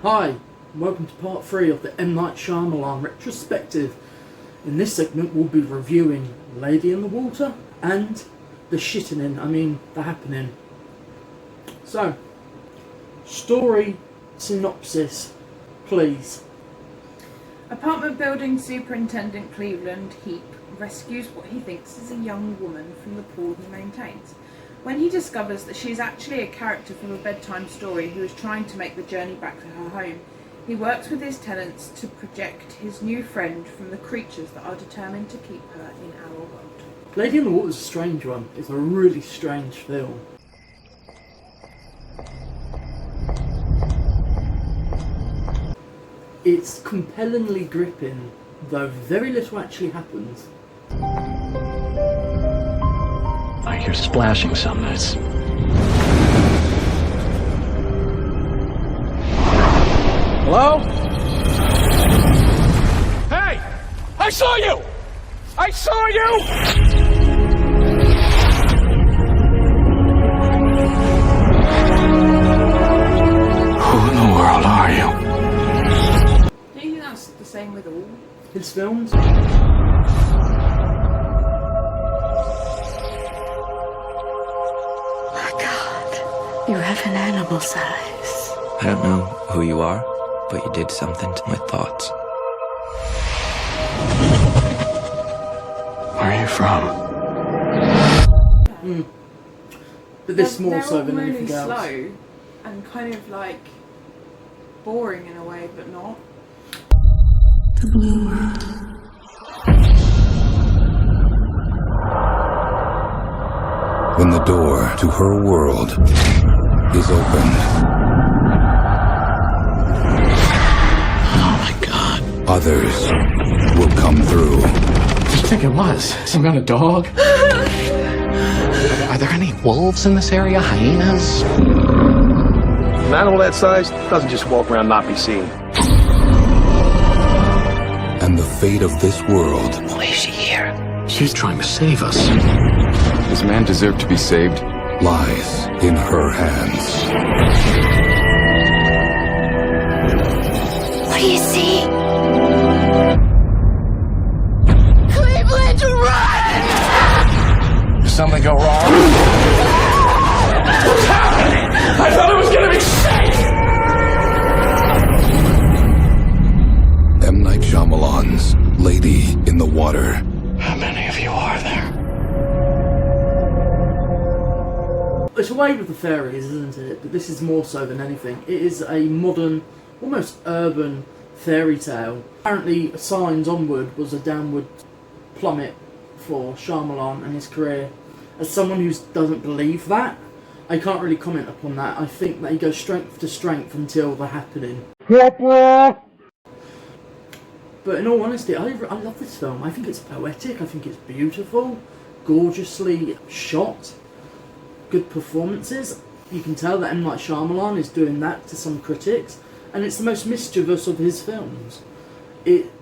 Hi, and welcome to part 3 of the M. Night Shyamalan retrospective. In this segment we'll be reviewing Lady in the Water and the the happening. So, story synopsis, please. Apartment building superintendent Cleveland Heap rescues what he thinks is a young woman from the pool he maintains. When he discovers that she is actually a character from a bedtime story who is trying to make the journey back to her home, he works with his tenants to protect his new friend from the creatures that are determined to keep her in our world. Lady in the Water is a strange one. It's a really strange film. It's compellingly gripping, though very little actually happens. I hear splashing some nights. Hello? Hey! I saw you! I saw you! Who in the world are you? Do you think that's the same with all His films? You have an animal size. I don't know who you are, but you did something to my thoughts. Where are you from? But this more so than really anything else. slow and kind of like boring in a way, but not. The blue world. When the door to her world is opened. Oh my god. Others will come through. What do you think it was? Some kind of dog? Are there any wolves in this area? Hyenas? An animal that size doesn't just walk around not be seen. And the fate of this world Why is she here? She's trying to save us. Does man deserve to be saved? lies in her hands. What do you see? Cleveland, run! Did something go wrong? What's happening? I thought it was gonna be safe! M. Night Shyamalan's Lady in the Water. How many of you are there? It's a way with the fairies, isn't it? But this is more so than anything. It is a modern, almost urban fairy tale. Apparently, Signs Onward was a downward plummet for Shyamalan and his career. As someone who doesn't believe that, I can't really comment upon that. I think that he goes strength to strength until the happening. But in all honesty, I love this film. I think it's poetic, I think it's beautiful, gorgeously shot, good performances. You can tell that M. Night Shyamalan is doing that to some critics, and it's the most mischievous of his films. It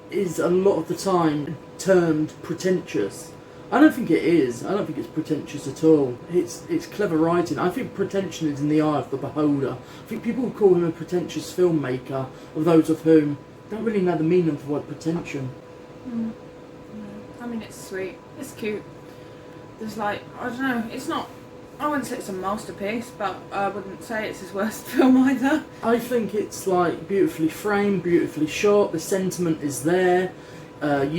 is a lot of the time termed pretentious. I don't think it is. I don't think it's pretentious at all. It's clever writing. I think pretension is in the eye of the beholder. I think people would call him a pretentious filmmaker, of those of whom don't really know the meaning of the word pretension. I mean, it's sweet. It's cute. There's like, I don't know, it's not, I wouldn't say it's a masterpiece, but I wouldn't say it's his worst film either. I think it's like beautifully framed, beautifully shot, the sentiment is there. As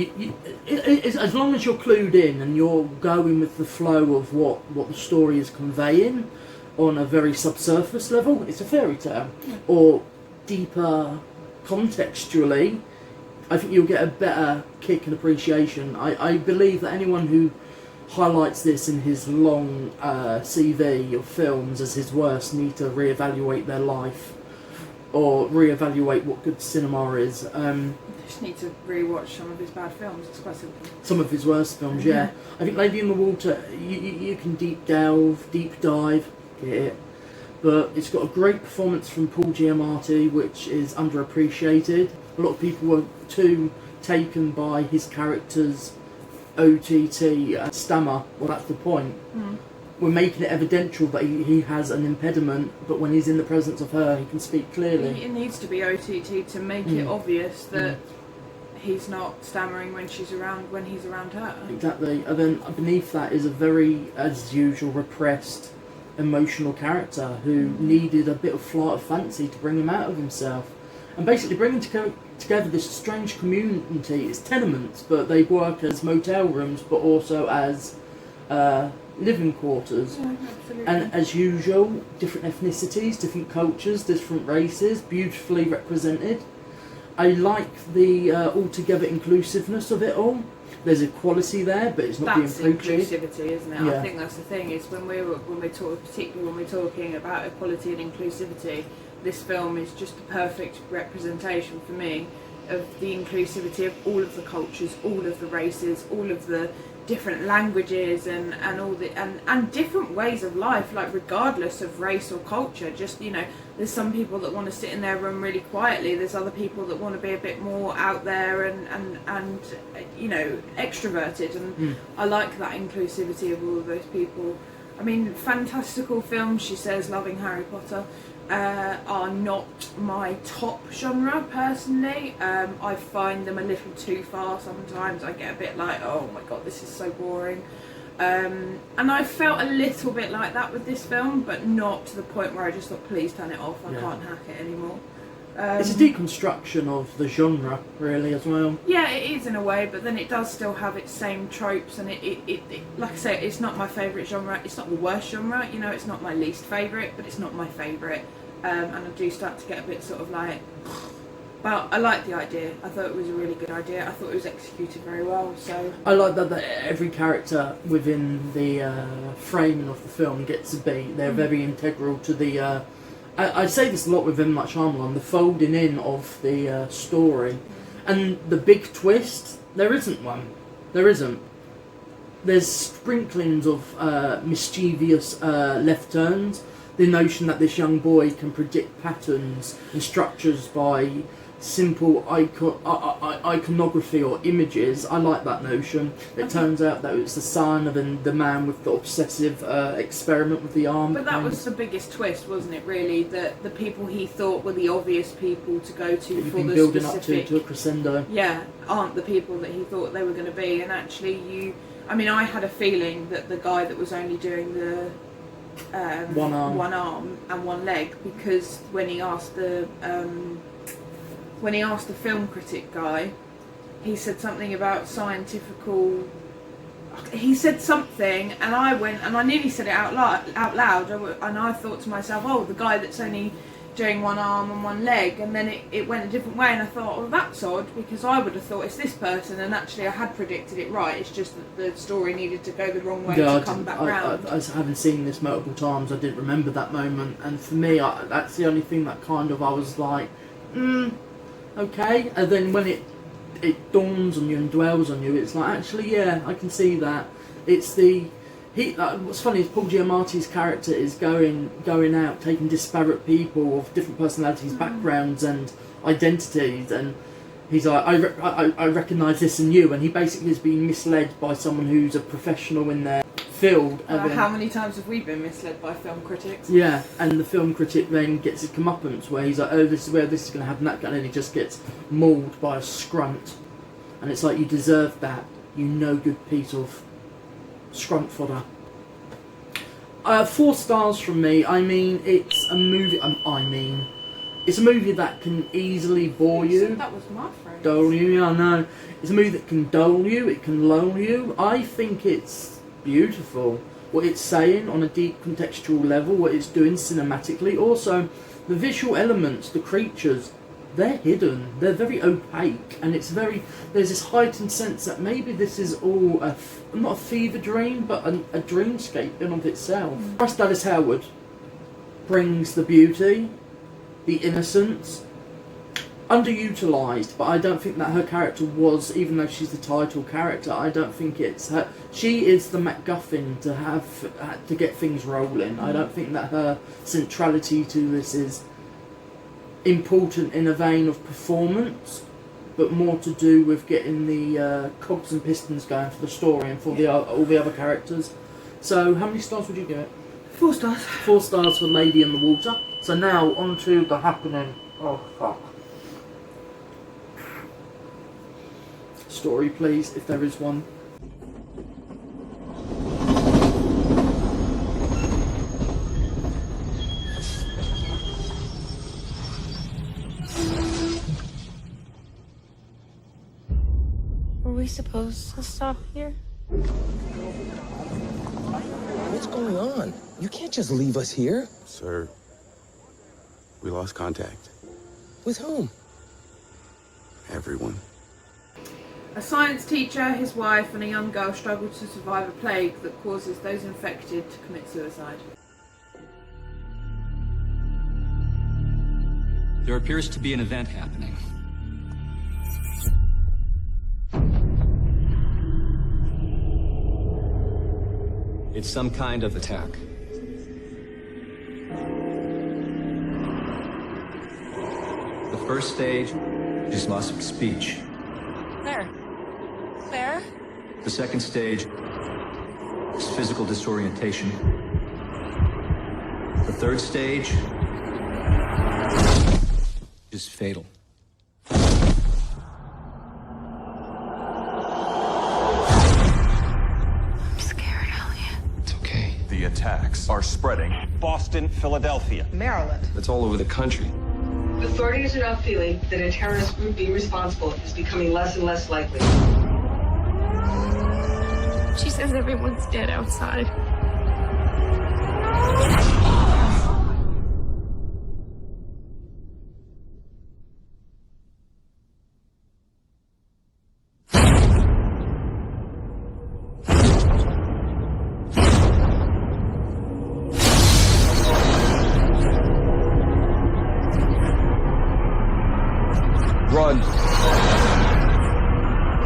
long as you're clued in and you're going with the flow of what the story is conveying on a very subsurface level, it's a fairy tale. Or deeper contextually, I think you'll get a better kick and appreciation. I believe that anyone who highlights this in his long CV of films as his worst need to reevaluate their life or reevaluate what good cinema is. You just need to rewatch some of his bad films, it's quite simple. Some of his worst films, yeah. I think Lady in the Water, you can deep dive, get it. But it's got a great performance from Paul Giamatti, which is underappreciated. A lot of people were too taken by his character's OTT stammer. Well, that's the point. we're making it evidential that he has an impediment, but when he's in the presence of her, he can speak clearly. It needs to be OTT to make it obvious that he's not stammering when he's around her. Exactly. And then beneath that is a very, as usual, repressed, emotional character who needed a bit of flight of fancy to bring him out of himself. And basically bringing together this strange community. It's tenements, but they work as motel rooms, but also as living quarters. Yeah, absolutely. And as usual, different ethnicities, different cultures, different races, beautifully represented. I like the altogether inclusiveness of it all. There's equality there, but it's not that's being preachy. inclusivity, isn't it? Yeah. I think that's the thing. Is particularly when we're talking about equality and inclusivity, this film is just the perfect representation for me of the inclusivity of all of the cultures, all of the races, all of the different languages and all the and different ways of life, like regardless of race or culture. Just, you know, there's some people that want to sit in their room really quietly, there's other people that want to be a bit more out there and you know, extroverted, and I like that inclusivity of all of those people. I mean, fantastical films, she says, loving Harry Potter, are not my top genre personally. I find them a little too far sometimes. I get a bit like, oh my god, this is so boring. And I felt a little bit like that with this film, but not to the point where I just thought, please turn it off, I can't hack it anymore. It's a deconstruction of the genre, really, as well. Yeah, it is in a way, but then it does still have its same tropes, and it like I say, it's not my favourite genre. It's not the worst genre, you know, it's not my least favourite, but it's not my favourite. And I do start to get a bit sort of like, but I like the idea. I thought it was a really good idea. I thought it was executed very well. So I like that every character within the framing of the film gets a beat. They're very integral to the. I say this a lot with M. Night Shyamalan, the folding in of the story, and the big twist. There isn't one. There isn't. There's sprinklings of mischievous left turns. The notion that this young boy can predict patterns and structures by simple iconography or images. I like that notion. It turns out that it's the son of the man with the obsessive experiment with the arm. But that was the biggest twist, wasn't it, really? That the people he thought were the obvious people to go to You've for been the building specific... up to a crescendo. Yeah, aren't the people that he thought they were going to be. And actually I mean, I had a feeling that the guy that was only doing the one arm and one leg, because when he asked the film critic guy, he said something about scientifical. He said something, and I went and I nearly said it out loud, and I thought to myself, oh, the guy that's only doing one arm and one leg, and then it went a different way, and I thought, well, that's odd, because I would have thought it's this person, and actually I had predicted it right. It's just that the story needed to go the wrong way to come back round. I having seen this multiple times, I didn't remember that moment, and for me, that's the only thing that kind of I was like, okay. And then when it dawns on you and dwells on you, it's like, actually, yeah, I can see that. It's the what's funny is Paul Giamatti's character is going out, taking disparate people of different personalities, backgrounds, and identities, and he's like, I recognise this in you, and he basically is being misled by someone who's a professional in their field. How many times have we been misled by film critics? Yeah, and the film critic then gets his comeuppance, where he's like, oh, this is where this is going to happen, that, and then he just gets mauled by a scrunt, and it's like, you deserve that, you no good piece of scrunt fodder. 4 stars from me. I mean, it's a movie. It's a movie that can easily bore you. That was my phrase. Dull you, yeah, I know. It's a movie that can dull you. It can lull you. I think it's beautiful. What it's saying on a deep contextual level, what it's doing cinematically. Also, the visual elements, the creatures, they're hidden. They're very opaque, and it's very. There's this heightened sense that maybe this is all not a fever dream, but a dreamscape in of itself. Bryce Dallas Howard brings the beauty, the innocence, underutilised, but I don't think that her character was, even though she's the title character, I don't think it's her. She is the MacGuffin to get things rolling. I don't think that her centrality to this is important in a vein of performance, but more to do with getting the cogs and pistons going for the story and for all the other characters. So how many stars would you give it? 4 stars. 4 stars for Lady in the Water. So now on to The Happening. Oh fuck. Story please, if there is one. Were we supposed to stop here? What's going on? You can't just leave us here. Sir, we lost contact. With whom? Everyone. A science teacher, his wife, and a young girl struggle to survive a plague that causes those infected to commit suicide. There appears to be an event happening. It's some kind of attack. The first stage is loss of speech. Claire. Claire? The second stage is physical disorientation. The third stage is fatal. I'm scared, Elliot. It's okay. The attacks are spreading. Boston, Philadelphia, Maryland. It's all over the country. Authorities are now feeling that a terrorist group being responsible is becoming less and less likely. She says everyone's dead outside. Run.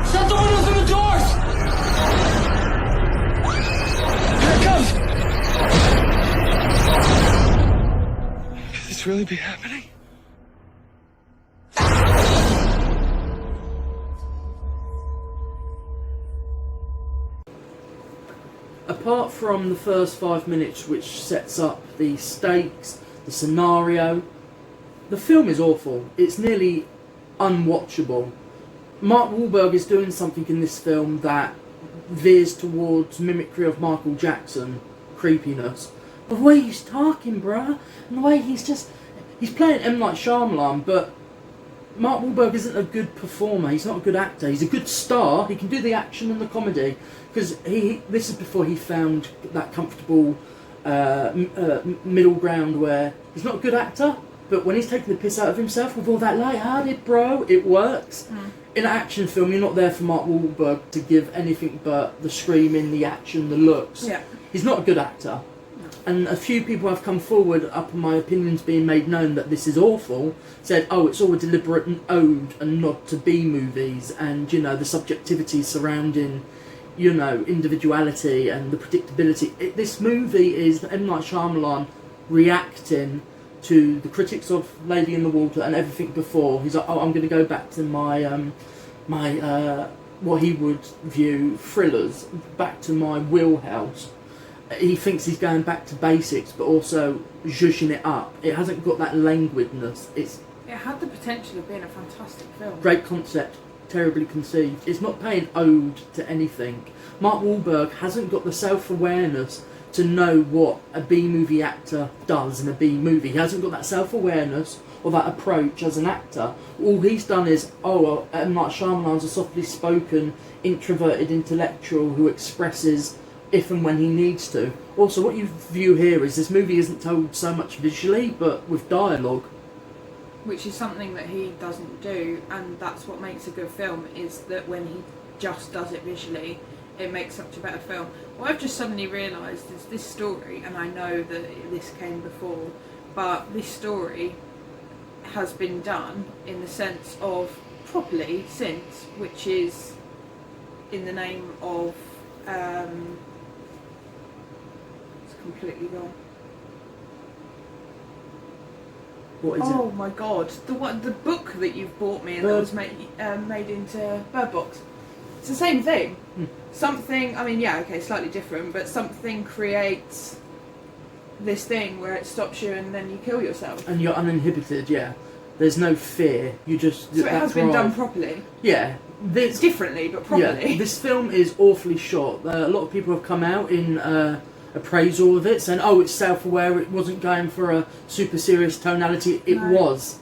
Shut the windows and the doors! Here it comes! Could this really be happening? Apart from the first 5 minutes, which sets up the stakes, the scenario, the film is awful. It's nearly unwatchable. Mark Wahlberg is doing something in this film that veers towards mimicry of Michael Jackson creepiness. The way he's talking, bruh, and the way he's playing M. Night Shyamalan, but Mark Wahlberg isn't a good performer. He's not a good actor. He's a good star. He can do the action and the comedy, because this is before he found that comfortable middle ground where he's not a good actor, but when he's taking the piss out of himself with all that light-hearted, bro, it works. In an action film, you're not there for Mark Wahlberg to give anything but the screaming, the action, the looks. Yeah. He's not a good actor. And a few people have come forward, up my opinions being made known that this is awful, said, oh, it's all a deliberate ode and nod to B-movies, and, you know, the subjectivity surrounding, you know, individuality and the predictability. This movie is M. Night Shyamalan reacting to the critics of Lady in the Water and everything before. He's like, oh, I'm going to go back to my what he would view thrillers, back to my wheelhouse. He thinks he's going back to basics, but also zhuzhing it up. It hasn't got that languidness. It had the potential of being a fantastic film. Great concept, terribly conceived. It's not paying ode to anything. Mark Wahlberg hasn't got the self-awareness to know what a B-movie actor does in a B-movie. He hasn't got that self-awareness or that approach as an actor. All he's done is, oh, M. Night Shyamalan's a softly spoken, introverted intellectual who expresses if and when he needs to. Also, what you view here is this movie isn't told so much visually, but with dialogue. Which is something that he doesn't do, and that's what makes a good film, is that when he just does it visually, it makes such a better film. What I've just suddenly realised is this story, and I know that this came before, but this story has been done in the sense of properly since, which is in the name of it's completely wrong. What is oh it? my god, the book that you've bought me and that was made into Bird Box. It's the same thing. Something, I mean, yeah, okay, slightly different, but something creates this thing where it stops you and then you kill yourself. And you're uninhibited, yeah. There's no fear. You just... So it has been done properly. Yeah. Differently, but properly. Yeah, this film is awfully shot. A lot of people have come out in appraisal of it, saying, oh, it's self-aware, it wasn't going for a super serious tonality. It was.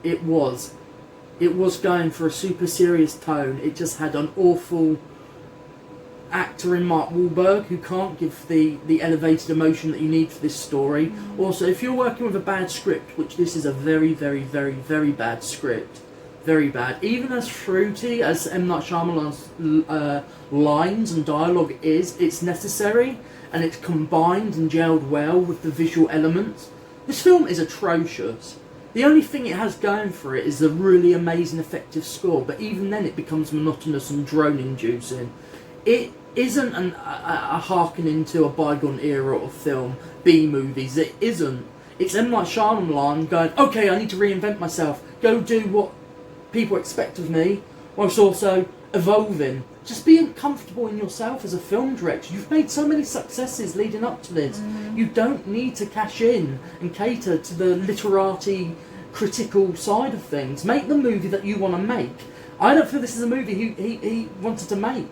It was going for a super serious tone. It just had an awful actor in Mark Wahlberg who can't give the elevated emotion that you need for this story. Also, if you're working with a bad script, which this is a very, very, very, very bad script, very bad. Even as fruity as M. Night Shyamalan's lines and dialogue is, it's necessary and it's combined and gelled well with the visual elements. This film is atrocious. The only thing it has going for it is a really amazing effective score, but even then it becomes monotonous and drone-inducing. It isn't a harkening to a bygone era of film, B-movies. It isn't. It's M. Night Shyamalan going, okay, I need to reinvent myself, go do what people expect of me, whilst also evolving. Just being comfortable in yourself as a film director. You've made so many successes leading up to this. You don't need to cash in and cater to the literati critical side of things. Make the movie that you want to make. I don't feel this is a movie he wanted to make.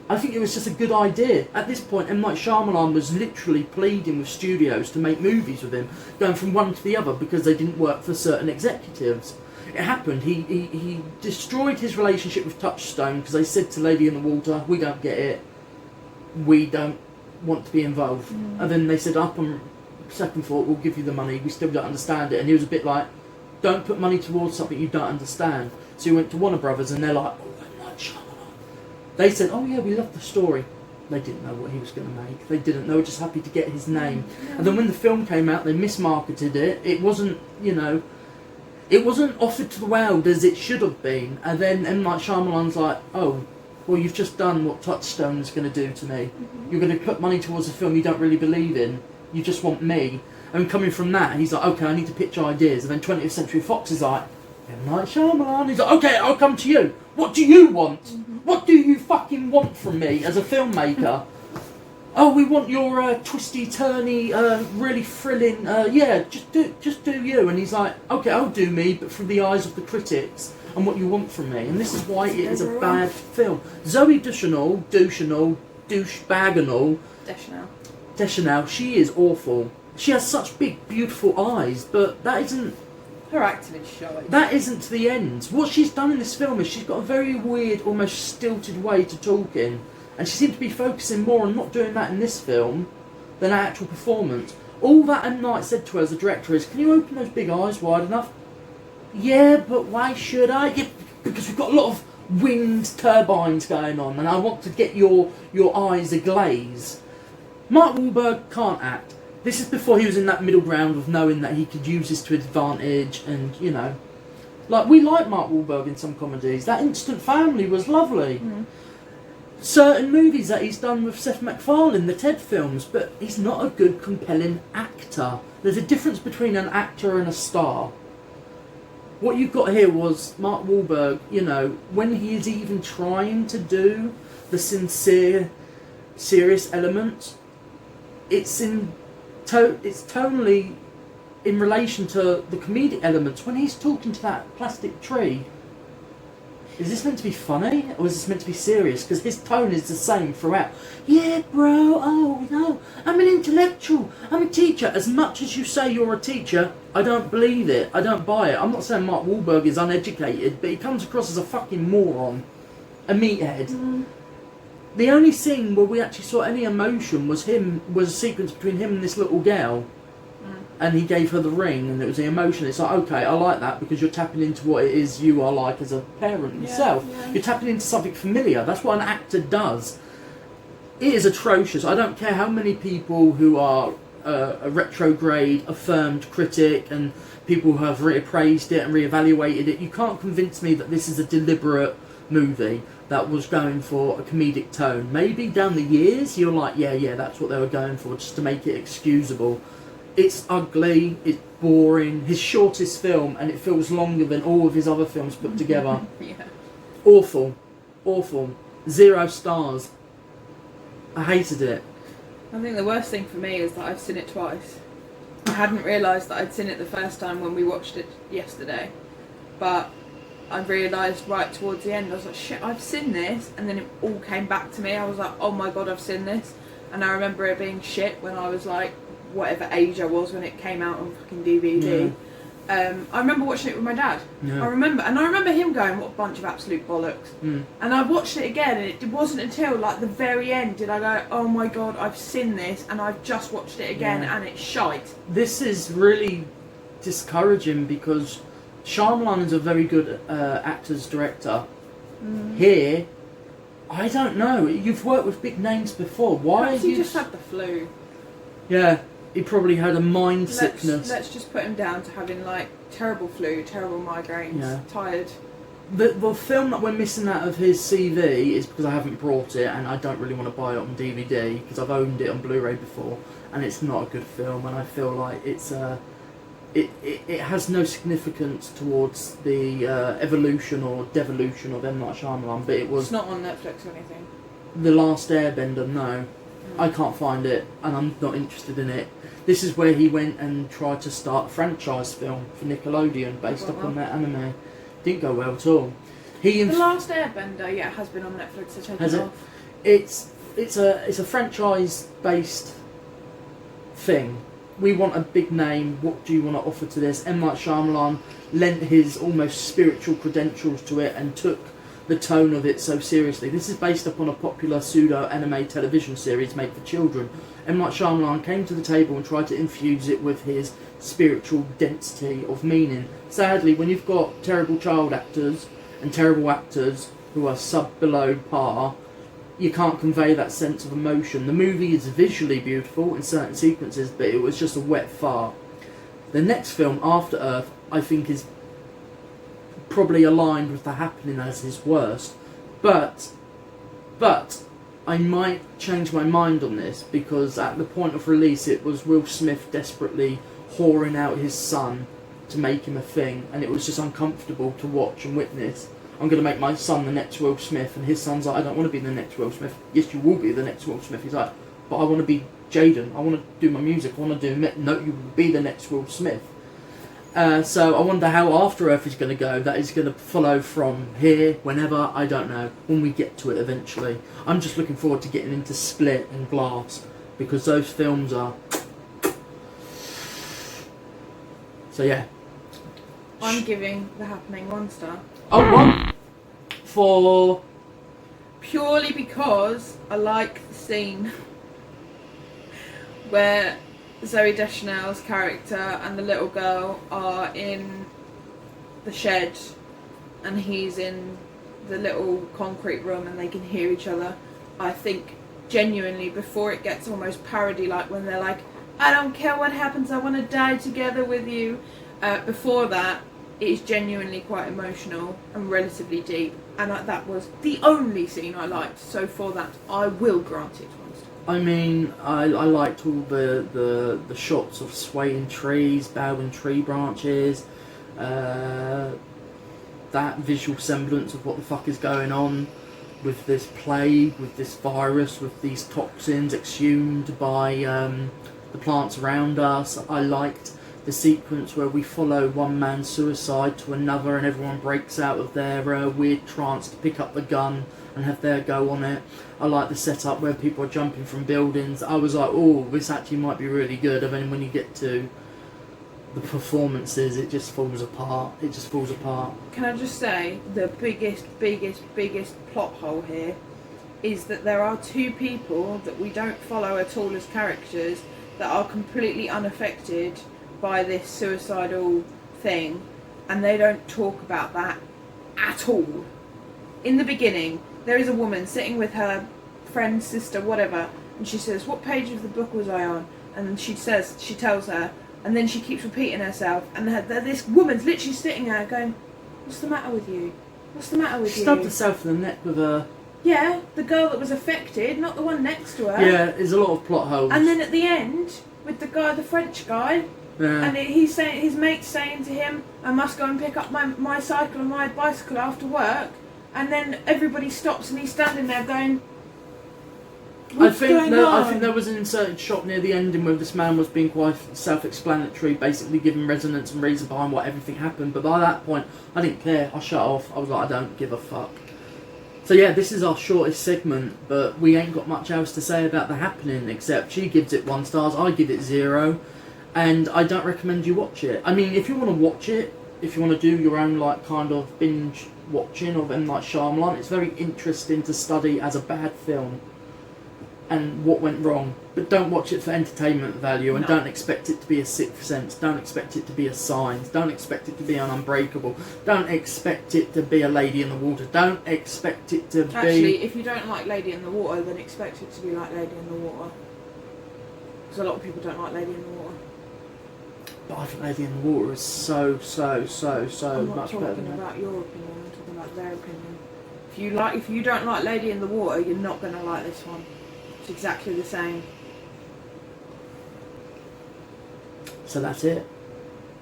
I think it was just a good idea. At this point, M. Night Shyamalan was literally pleading with studios to make movies with him, going from one to the other because they didn't work for certain executives. It happened. He destroyed his relationship with Touchstone because they said to Lady in the Water, we don't get it, we don't want to be involved. And then they said, up on second thought, we'll give you the money, we still don't understand it. And he was a bit like, don't put money towards something you don't understand. So he went to Warner Brothers and they're like, oh, M. Night Shyamalan. They said, oh yeah, we love the story. They didn't know what he was going to make. They didn't. They were just happy to get his name. And then when the film came out, they mismarketed it. It wasn't, you know, it wasn't offered to the world as it should have been. And then M. Night Shyamalan's like, oh, well, you've just done what Touchstone is going to do to me. You're going to put money towards a film you don't really believe in. You just want me. And coming from that, he's like, okay, I need to pitch ideas. And then 20th Century Fox is like, M. Night Shyamalan. He's like, okay, I'll come to you. What do you want? What do you fucking want from me as a filmmaker? Oh, we want your twisty, turny, really thrilling. Yeah, just do you. And he's like, okay, I'll do me, but through the eyes of the critics and what you want from me. And this is why it is a bad film. Zoe Deschanel, Deschanel, she is awful. She has such big, beautiful eyes, but that isn't. Her acting is showing. That isn't to the end. What she's done in this film is she's got a very weird, almost stilted way to talking. And she seemed to be focusing more on not doing that in this film than her actual performance. All that M. Night said to her as a director is, can you open those big eyes wide enough? Yeah, but why should I? Yeah, because we've got a lot of wind turbines going on and I want to get your eyes aglaze. Mark Wahlberg can't act. This is before he was in that middle ground of knowing that he could use this to his advantage and, you know. Like, we like Mark Wahlberg in some comedies. That Instant Family was lovely. Certain movies that he's done with Seth MacFarlane, the Ted films, but he's not a good, compelling actor. There's a difference between an actor and a star. What you got here was Mark Wahlberg, you know, when he is even trying to do the sincere, serious element, it's tonally in relation to the comedic elements. When he's talking to that plastic tree, is this meant to be funny or is this meant to be serious? Because his tone is the same throughout. Yeah, bro, oh no, I'm an intellectual, I'm a teacher. As much as you say you're a teacher, I don't believe it, I don't buy it. I'm not saying Mark Wahlberg is uneducated, but he comes across as a fucking moron, a meathead. The only scene where we actually saw any emotion was a sequence between him and this little girl. And he gave her the ring and it was the emotion. It's like, okay, I like that because you're tapping into what it is you are like as a parent yourself. You're tapping into something familiar. That's what an actor does. It is atrocious. I don't care how many people who are a retrograde, affirmed critic and people who have reappraised it and reevaluated it. You can't convince me that this is a deliberate movie that was going for a comedic tone. Maybe down the years you're like, yeah, that's what they were going for, just to make it excusable. It's ugly, it's boring, his shortest film, and it feels longer than all of his other films put together. Awful. 0 stars. I hated it. I think the worst thing for me is that I've seen it twice. I hadn't realised that I'd seen it the first time when we watched it yesterday, but I realised right towards the end, I was like, shit, I've seen this, and then it all came back to me. I was like, oh my god, I've seen this. And I remember it being shit when I was like, whatever age I was when it came out on fucking DVD. I remember watching it with my dad. I remember him going, what a bunch of absolute bollocks. And I watched it again, and it wasn't until like the very end did I go, oh my god, I've seen this, and I've just watched it again, and it's shite. This is really discouraging because Shyamalan is a very good actor's director. Here, I don't know. You've worked with big names before. Why? Perhaps he just had the flu. Yeah. He probably had a mind sickness. Let's just put him down to having like terrible flu, terrible migraines, tired. The film that we're missing out of his CV is because I haven't brought it and I don't really want to buy it on DVD because I've owned it on Blu-ray before and it's not a good film and I feel like it's it has no significance towards the evolution or devolution of M. Night Shyamalan, but it was... It's not on Netflix or anything. The Last Airbender, no. I can't find it and I'm not interested in it. This is where he went and tried to start a franchise film for Nickelodeon based upon that anime. Didn't go well at all. The Last Airbender, has been on Netflix, so check it off. It's a franchise based thing. We want a big name. What do you want to offer to this? M. Night Shyamalan lent his almost spiritual credentials to it and took the tone of it so seriously. This is based upon a popular pseudo-anime television series made for children. M. Night Shyamalan came to the table and tried to infuse it with his spiritual density of meaning. Sadly, when you've got terrible child actors and terrible actors who are below par, you can't convey that sense of emotion. The movie is visually beautiful in certain sequences, but it was just a wet fart. The next film, After Earth, I think is probably aligned with The Happening as his worst, but I might change my mind on this because at the point of release it was Will Smith desperately whoring out his son to make him a thing, and it was just uncomfortable to watch and witness. I'm going to make my son the next Will Smith, and his son's like, I don't want to be the next Will Smith. Yes, you will be the next Will Smith. He's like, but I want to be Jaden. I want to do my music. I want to do... No, you will be the next Will Smith. So I wonder how After Earth is going to go. That is going to follow from here, whenever, I don't know, when we get to it eventually. I'm just looking forward to getting into Split and Glass, because those films are... So yeah. I'm giving The Happening 1 star. Oh, 1? For... Purely because I like the scene where Zooey Deschanel's character and the little girl are in the shed and he's in the little concrete room and they can hear each other. I think genuinely, before it gets almost parody like when they're like, I don't care what happens, I want to die together with you. Before that, it is genuinely quite emotional and relatively deep, and that was the only scene I liked, so for that I will grant it 1 star. I mean, I liked all the shots of swaying trees, bowing tree branches, that visual semblance of what the fuck is going on with this plague, with this virus, with these toxins exhumed by the plants around us. I liked the sequence where we follow one man's suicide to another and everyone breaks out of their weird trance to pick up the gun and have their go on it. I like the setup where people are jumping from buildings. I was like, oh, this actually might be really good, and then when you get to the performances, it just falls apart. It just falls apart. Can I just say, the biggest plot hole here is that there are 2 people that we don't follow at all as characters that are completely unaffected by this suicidal thing, and they don't talk about that at all. In the beginning, there is a woman sitting with her friend, sister, whatever, and she says, what page of the book was I on? And she tells her, and then she keeps repeating herself, and this woman's literally sitting there going, what's the matter with you? What's the matter with you? Stabbed herself in the neck with a... Yeah, the girl that was affected, not the one next to her. Yeah, there's a lot of plot holes. And then at the end, with the French guy, and he's saying, his mate's saying to him, I must go and pick up my cycle and my bicycle after work. and then everybody stops and he's standing there going, I think there was an inserted shot near the ending where this man was being quite self-explanatory, basically giving resonance and reason behind what everything happened. But by that point, I didn't care. I shut off. I was like, I don't give a fuck. So yeah, this is our shortest segment, but we ain't got much else to say about the happening, except she gives it 1 star, I give it 0, and I don't recommend you watch it. I mean, if you want to watch it, if you want to do your own like kind of binge watching of M. Night Shyamalan, it's very interesting to study as a bad film and what went wrong, but don't watch it for entertainment value, and don't expect it to be a Sixth Sense, don't expect it to be a Signs, don't expect it to be an Unbreakable, don't expect it to be a Lady in the Water, don't expect it to be... Actually, if you don't like Lady in the Water, then expect it to be like Lady in the Water. Because a lot of people don't like Lady in the Water. But I think Lady in the Water is so much better than that. I'm not talking about your opinion, I'm talking about their opinion. If you don't like Lady in the Water, you're not going to like this one. It's exactly the same. So that's it.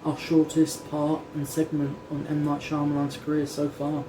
Our shortest part and segment on M. Night Shyamalan's career so far.